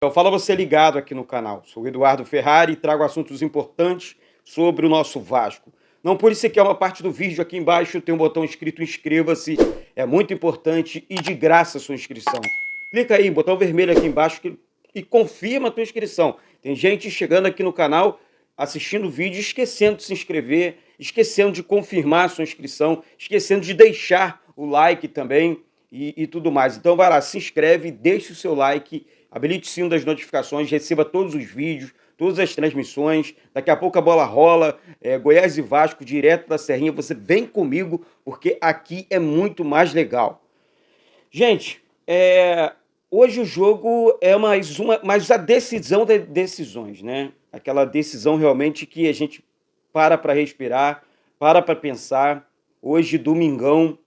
Então, fala você ligado aqui no canal. Sou o Eduardo Ferrari e trago assuntos importantes sobre o nosso Vasco. Não por isso que é uma parte do vídeo aqui embaixo, tem um botão escrito inscreva-se. É muito importante e de graça a sua inscrição. Clica aí, botão vermelho aqui embaixo e confirma a tua inscrição. Tem gente chegando aqui no canal, assistindo o vídeo, esquecendo de se inscrever, esquecendo de confirmar a sua inscrição, esquecendo de deixar o like também e tudo mais. Então vai lá, se inscreve, deixe o seu like, habilite o sino das notificações, receba todos os vídeos, todas as transmissões. Daqui a pouco a bola rola, Goiás e Vasco, direto da Serrinha. Você vem comigo, porque aqui é muito mais legal. Gente, hoje o jogo é mais a decisão de decisões, né? Aquela decisão realmente que a gente para respirar, para pensar. Hoje, domingão,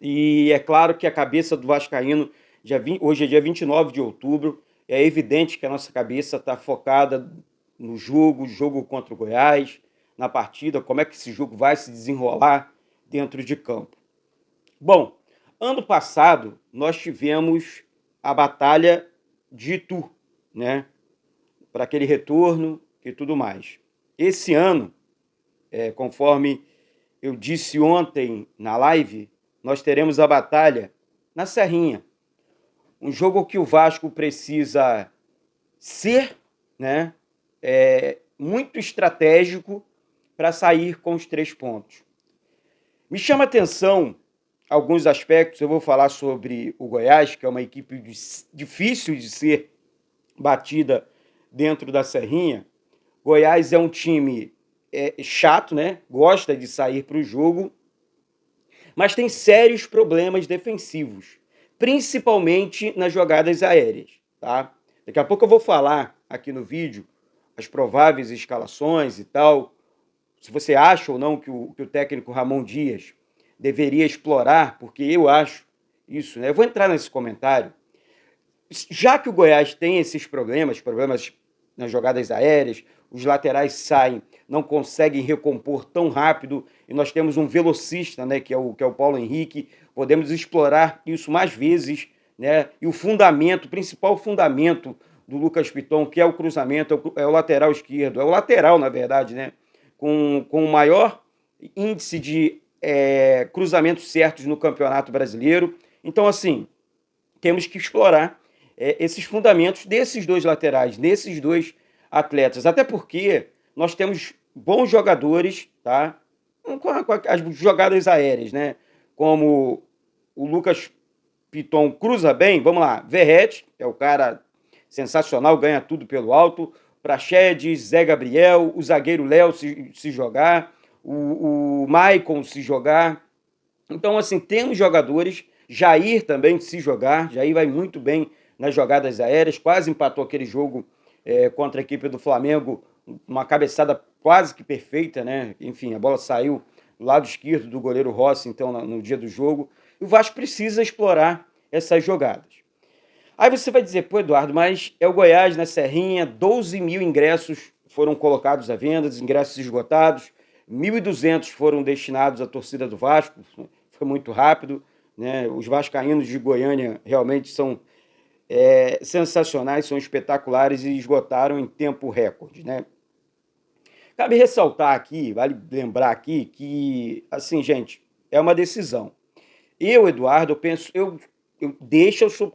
e é claro que a cabeça do vascaíno, hoje é dia 29 de outubro, é evidente que a nossa cabeça está focada no jogo contra o Goiás, na partida, como é que esse jogo vai se desenrolar dentro de campo. Bom, ano passado nós tivemos a batalha de Itu, né? Para aquele retorno e tudo mais. Esse ano, conforme eu disse ontem na live, nós teremos a batalha na Serrinha. Um jogo que o Vasco precisa ser, né, muito estratégico para sair com os 3 pontos. Me chama a atenção alguns aspectos. Eu vou falar sobre o Goiás, que é uma equipe difícil de ser batida dentro da Serrinha. Goiás é um time chato, né? Gosta de sair para o jogo, mas tem sérios problemas defensivos, principalmente nas jogadas aéreas, tá? Daqui a pouco eu vou falar aqui no vídeo as prováveis escalações e tal, se você acha ou não que o técnico Ramon Dias deveria explorar, porque eu acho isso, né? Eu vou entrar nesse comentário. Já que o Goiás tem esses problemas nas jogadas aéreas, os laterais saem, não conseguem recompor tão rápido, e nós temos um velocista, né, que é o Paulo Henrique, podemos explorar isso mais vezes, né? E o principal fundamento do Lucas Piton, que é o cruzamento, é o lateral esquerdo, é o lateral, na verdade, né? Com o maior índice de cruzamentos certos no Campeonato Brasileiro. Então, assim, temos que explorar esses fundamentos desses dois laterais, desses dois atletas. Até porque nós temos bons jogadores, tá? Com as jogadas aéreas, né? Como o Lucas Piton cruza bem, vamos lá, Verrete, é o cara sensacional, ganha tudo pelo alto, Praxedes, Zé Gabriel, o zagueiro Léo se jogar, o Maicon se jogar. Então, assim, temos jogadores, Jair também se jogar, Jair vai muito bem nas jogadas aéreas, quase empatou aquele jogo contra a equipe do Flamengo, uma cabeçada quase que perfeita, né? Enfim, a bola saiu do lado esquerdo do goleiro Rossi, então, no dia do jogo. E o Vasco precisa explorar essas jogadas. Aí você vai dizer, pô, Eduardo, mas é o Goiás na Serrinha, 12 mil ingressos foram colocados à venda, ingressos esgotados, 1.200 foram destinados à torcida do Vasco, foi muito rápido, né? Os vascaínos de Goiânia realmente são sensacionais, são espetaculares e esgotaram em tempo recorde, né? Cabe ressaltar aqui, vale lembrar aqui que, assim, gente, é uma decisão. Eu, Eduardo, eu penso, deixe o seu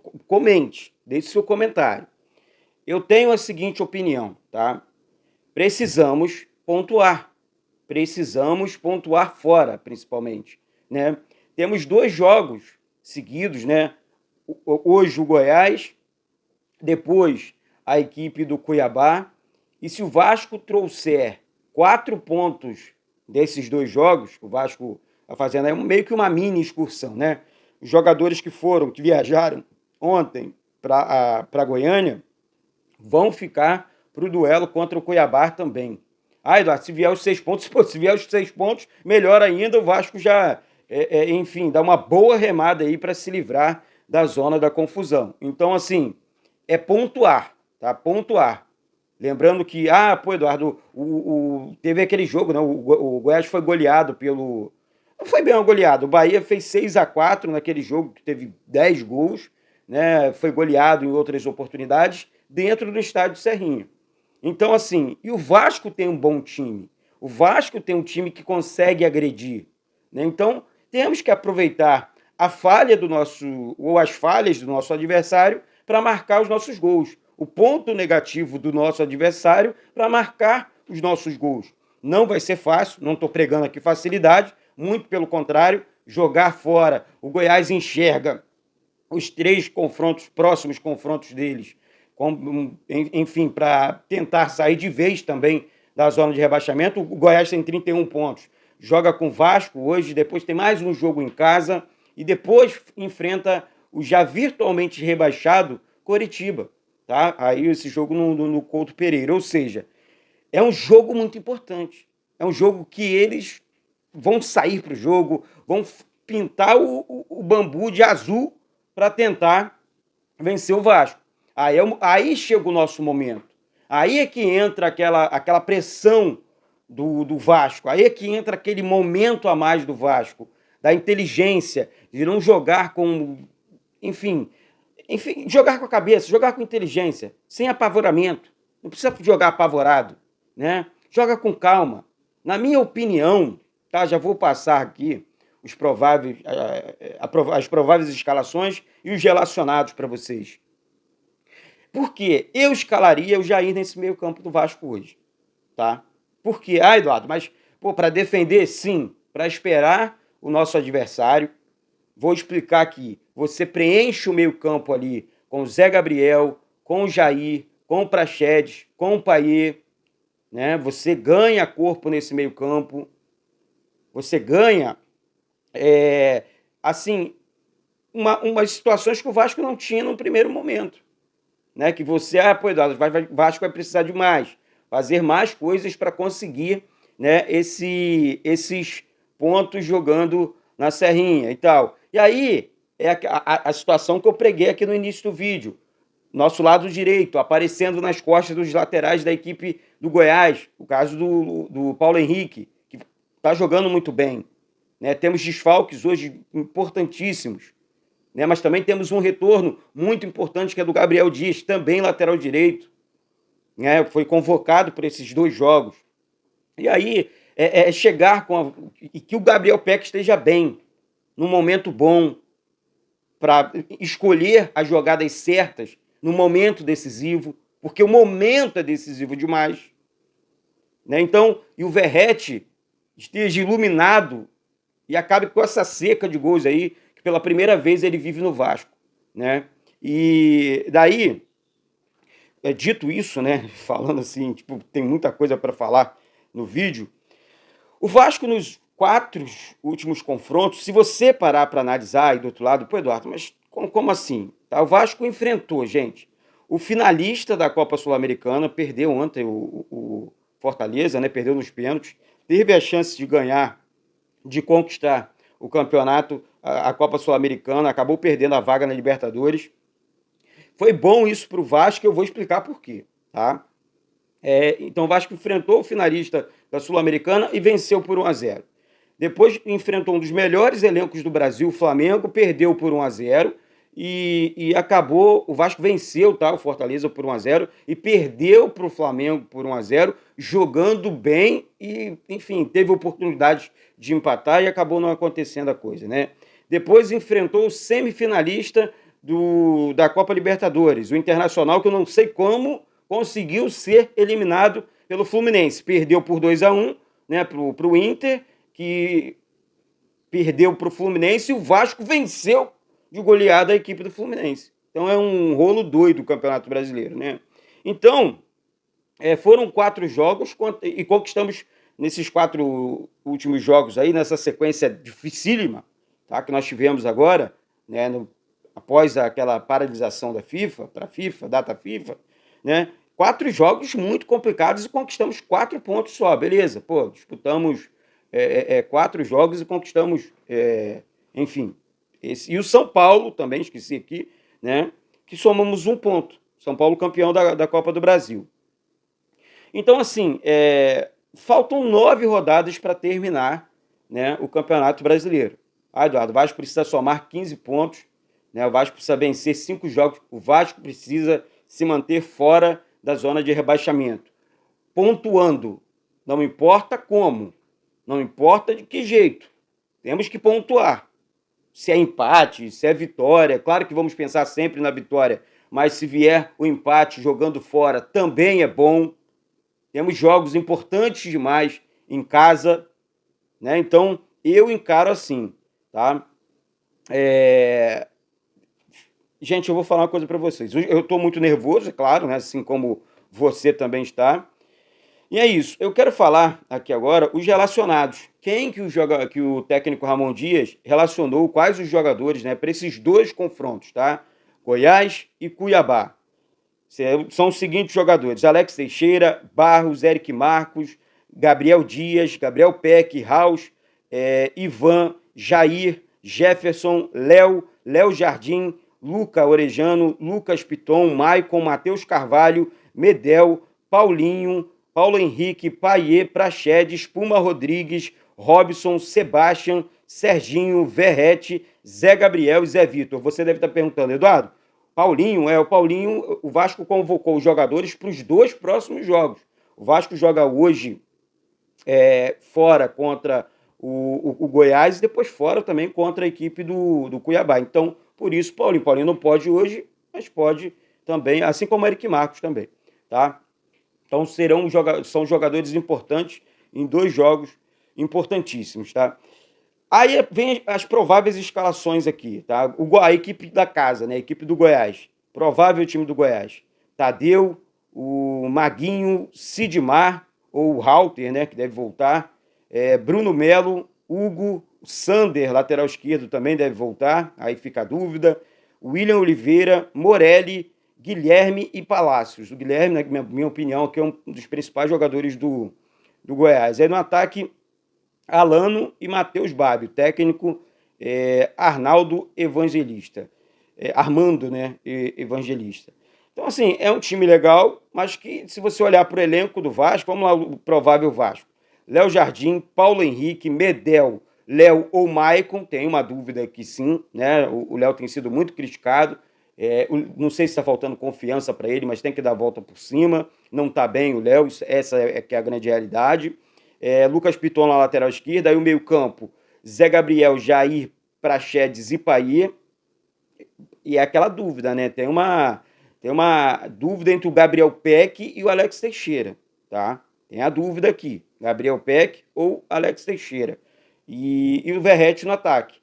comentário. Eu tenho a seguinte opinião, tá? Precisamos pontuar fora, principalmente, né? Temos 2 jogos seguidos, né? Hoje o Goiás, depois a equipe do Cuiabá, e se o Vasco trouxer 4 pontos desses 2 jogos, o Vasco está fazendo meio que uma mini excursão, né? Os jogadores que viajaram ontem para Goiânia vão ficar para o duelo contra o Cuiabá também. Ah, Eduardo, se vier os 6 pontos, se vier os 6 pontos, melhor ainda, o Vasco já, enfim, dá uma boa remada aí para se livrar da zona da confusão. Então, assim, é pontuar, tá? Pontuar. Lembrando que, pô, Eduardo, teve aquele jogo, né? O Goiás foi goleado pelo... Não foi bem uma goleada, o Bahia fez 6-4 naquele jogo, que teve 10 gols, né? Foi goleado em outras oportunidades, dentro do estádio Serrinha. Então, assim, e o Vasco tem um bom time. O Vasco tem um time que consegue agredir, né? Então, temos que aproveitar a falha do nosso, ou as falhas do nosso adversário para marcar os nossos gols. O ponto negativo do nosso adversário para marcar os nossos gols. Não vai ser fácil, não estou pregando aqui facilidade, muito pelo contrário, jogar fora. O Goiás enxerga os 3 confrontos, próximos confrontos deles, enfim, para tentar sair de vez também da zona de rebaixamento. O Goiás tem 31 pontos, joga com o Vasco hoje, depois tem mais um jogo em casa e depois enfrenta o já virtualmente rebaixado Coritiba, tá? Aí esse jogo no Couto Pereira, ou seja, é um jogo muito importante. É um jogo que eles vão sair para o jogo, vão pintar o bambu de azul para tentar vencer o Vasco. Aí chega o nosso momento. Aí é que entra aquela pressão do Vasco. Aí é que entra aquele momento a mais do Vasco, da inteligência, de não jogar com... Enfim, jogar com a cabeça, jogar com inteligência, sem apavoramento. Não precisa jogar apavorado, né? Joga com calma. Na minha opinião, tá? Já vou passar aqui as prováveis escalações e os relacionados para vocês. Porque eu escalaria o Jair nesse meio campo do Vasco hoje, tá? Por quê? Eduardo, mas para defender, sim, para esperar o nosso adversário. Vou explicar aqui. Você preenche o meio campo ali com o Zé Gabriel, com o Jair, com o Praxedes, com o Payet, né? Você ganha corpo nesse meio campo. Você ganha, assim, umas situações que o Vasco não tinha no primeiro momento, né? Que você, Eduardo, o Vasco vai precisar de mais, fazer mais coisas para conseguir, né, esses pontos jogando na Serrinha e tal. E aí é a situação que eu preguei aqui no início do vídeo. Nosso lado direito, aparecendo nas costas dos laterais da equipe do Goiás, o caso do Paulo Henrique, que está jogando muito bem, né? Temos desfalques hoje importantíssimos, né? Mas também temos um retorno muito importante, que é do Gabriel Dias, também lateral direito, né? Foi convocado por esses 2 jogos. E aí chegar e que o Gabriel Peck esteja bem, num momento bom, para escolher as jogadas certas no momento decisivo, porque o momento é decisivo demais, né? Então, e o Verratti esteja iluminado e acabe com essa seca de gols aí, que pela primeira vez ele vive no Vasco, né? E daí, dito isso, né, falando assim, tipo, tem muita coisa para falar no vídeo, o Vasco nos 4 últimos confrontos, se você parar para analisar aí do outro lado, pô, Eduardo, mas como assim? Tá? O Vasco enfrentou, gente, o finalista da Copa Sul-Americana, perdeu ontem o Fortaleza, né, perdeu nos pênaltis, teve a chance de ganhar, de conquistar o campeonato, a Copa Sul-Americana, acabou perdendo a vaga na Libertadores. Foi bom isso para o Vasco, eu vou explicar por quê, tá? Então o Vasco enfrentou o finalista da Sul-Americana e venceu por 1-0. Depois enfrentou um dos melhores elencos do Brasil, o Flamengo, perdeu por 1-0 e acabou, o Vasco venceu, tá, o Fortaleza por 1-0 e perdeu para o Flamengo por 1-0, jogando bem e, enfim, teve oportunidades de empatar e acabou não acontecendo a coisa, né? Depois enfrentou o semifinalista da Copa Libertadores, o Internacional, que eu não sei como conseguiu ser eliminado pelo Fluminense. Perdeu por 2-1, né, para o Inter, que perdeu para o Fluminense, e o Vasco venceu de goleada a equipe do Fluminense. Então é um rolo doido o Campeonato Brasileiro, né? Então, foram 4 jogos e conquistamos nesses 4 últimos jogos aí, nessa sequência dificílima, tá, que nós tivemos agora, né, após aquela paralisação da FIFA, data FIFA, né? 4 jogos muito complicados e conquistamos 4 pontos só, beleza. Pô, disputamos 4 jogos e conquistamos, enfim. E o São Paulo, também esqueci aqui, né? Que somamos 1 ponto. São Paulo campeão da Copa do Brasil. Então, assim, faltam 9 rodadas para terminar, né, o Campeonato Brasileiro. Eduardo, o Vasco precisa somar 15 pontos, né? O Vasco precisa vencer 5 jogos. O Vasco precisa se manter fora da zona de rebaixamento. Pontuando, não importa como, não importa de que jeito, temos que pontuar. Se é empate, se é vitória, claro que vamos pensar sempre na vitória, mas se vier o empate jogando fora também é bom. Temos jogos importantes demais em casa, né? Então eu encaro assim, tá? Gente, eu vou falar uma coisa para vocês. Eu estou muito nervoso, é claro, né? Assim como você também está. E é isso. Eu quero falar aqui agora os relacionados. Quem que o técnico Ramon Dias relacionou, quais os jogadores, né, para esses dois confrontos, tá? Goiás e Cuiabá. São os seguintes jogadores: Alex Teixeira, Barros, Eric Marcos, Gabriel Dias, Gabriel Peck, Raus, Ivan, Jair, Jefferson, Léo Jardim, Luca Orejano, Lucas Piton, Maicon, Matheus Carvalho, Medel, Paulinho, Paulo Henrique, Paier, Praxedes, Puma Rodrigues, Robson, Sebastian, Serginho, Verrete, Zé Gabriel e Zé Vitor. Você deve estar perguntando, Eduardo, o Vasco convocou os jogadores para os dois próximos jogos. O Vasco joga hoje fora contra o Goiás e depois fora também contra a equipe do Cuiabá. Então, por isso, Paulinho não pode hoje, mas pode também, assim como o Eric Marcos também, tá? Então são jogadores importantes em dois jogos importantíssimos, tá? Aí vem as prováveis escalações aqui, tá? A equipe da casa, né? A equipe do Goiás. Provável time do Goiás. Tadeu, o Maguinho, Sidmar, ou o Halter, né? Que deve voltar. Bruno Melo, Hugo, Sander, lateral esquerdo, também deve voltar. Aí fica a dúvida. William Oliveira, Morelli, Guilherme e Palácios. O Guilherme, na minha opinião, que é um dos principais jogadores do Goiás. Aí no ataque, Alano e Matheus Babi, o técnico Arnaldo Evangelista. Armando, né, Evangelista. Então, assim, é um time legal, mas que, se você olhar para o elenco do Vasco, vamos lá, o provável Vasco. Léo Jardim, Paulo Henrique, Medel, Léo ou Maicon, tem uma dúvida aqui sim, né? O Léo tem sido muito criticado. Não sei se está faltando confiança para ele, mas tem que dar a volta por cima. Não está bem o Léo, essa que é a grande realidade. Lucas Piton na lateral esquerda, aí o meio-campo, Zé Gabriel, Jair, Praxedes e Paier. E é aquela dúvida, né? Tem uma dúvida entre o Gabriel Peck e o Alex Teixeira, tá? Tem a dúvida aqui, Gabriel Peck ou Alex Teixeira. E o Verrete no ataque.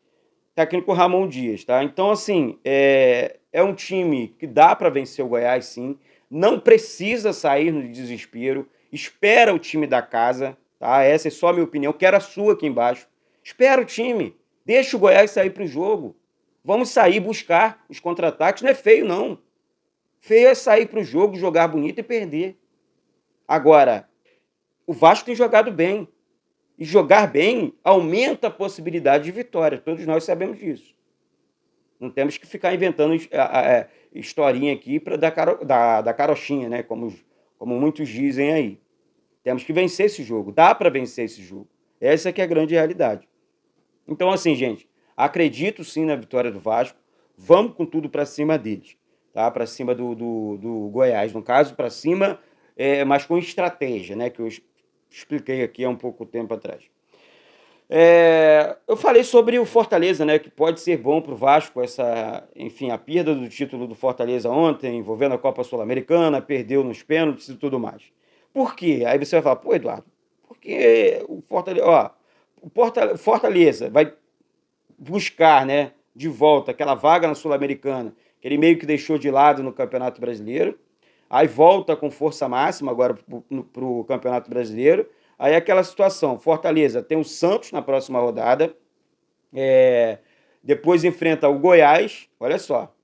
Técnico Ramon Dias, tá? Então, assim, é um time que dá para vencer o Goiás, sim. Não precisa sair no desespero. Espera o time da casa, tá? Essa é só a minha opinião. Quero a sua aqui embaixo. Espera o time. Deixa o Goiás sair para o jogo. Vamos sair, buscar os contra-ataques. Não é feio, não. Feio é sair para o jogo, jogar bonito e perder. Agora, o Vasco tem jogado bem. E jogar bem aumenta a possibilidade de vitória. Todos nós sabemos disso. Não temos que ficar inventando historinha aqui para dar carochinha, né? Como muitos dizem aí. Temos que vencer esse jogo. Dá para vencer esse jogo. Essa que é a grande realidade. Então, assim, gente, acredito sim na vitória do Vasco. Vamos com tudo para cima deles. Tá? Para cima do Goiás, no caso, para cima, mas com estratégia, né? Que eu expliquei aqui há um pouco tempo atrás. Eu falei sobre o Fortaleza, né? Que pode ser bom para o Vasco, a perda do título do Fortaleza ontem, envolvendo a Copa Sul-Americana, perdeu nos pênaltis e tudo mais. Por quê? Aí você vai falar, pô, Eduardo, porque o Fortaleza vai buscar, né, de volta aquela vaga na Sul-Americana, que ele meio que deixou de lado no Campeonato Brasileiro, aí volta com força máxima agora para o Campeonato Brasileiro. Aí aquela situação, Fortaleza tem o Santos na próxima rodada, depois enfrenta o Goiás, olha só,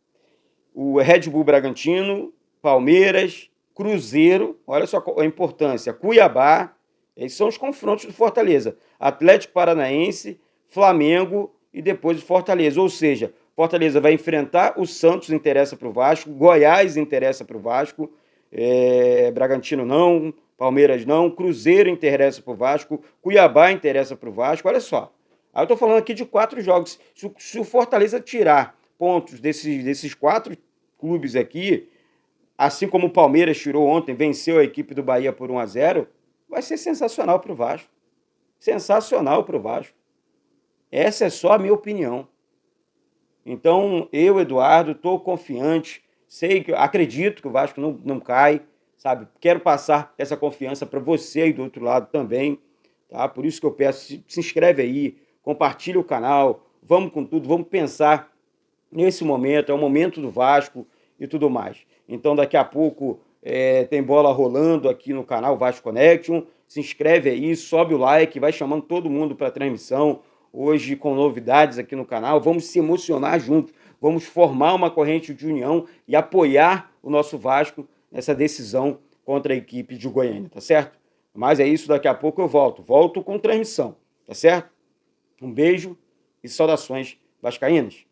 o Red Bull Bragantino, Palmeiras, Cruzeiro, olha só a importância, Cuiabá, esses são os confrontos do Fortaleza, Atlético Paranaense, Flamengo e depois o Fortaleza, ou seja, Fortaleza vai enfrentar o Santos, interessa para o Vasco, Goiás interessa para o Vasco, Bragantino não, Palmeiras não, Cruzeiro interessa para o Vasco, Cuiabá interessa para o Vasco, olha só. Aí eu estou falando aqui de 4 jogos. Se o Fortaleza tirar pontos desses 4 clubes aqui, assim como o Palmeiras tirou ontem, venceu a equipe do Bahia por 1-0, vai ser sensacional para o Vasco. Sensacional para o Vasco. Essa é só a minha opinião. Então, eu, Eduardo, estou confiante, acredito que o Vasco não cai, sabe? Quero passar essa confiança para você aí do outro lado também, tá? Por isso que eu peço, se inscreve aí, compartilha o canal, vamos com tudo, vamos pensar nesse momento, é o momento do Vasco e tudo mais. Então, daqui a pouco tem bola rolando aqui no canal Vasco Connection, se inscreve aí, sobe o like, vai chamando todo mundo para a transmissão, hoje com novidades aqui no canal, vamos se emocionar juntos, vamos formar uma corrente de união e apoiar o nosso Vasco nessa decisão contra a equipe de Goiânia, tá certo? Mas é isso, daqui a pouco eu volto com transmissão, tá certo? Um beijo e saudações vascaínas.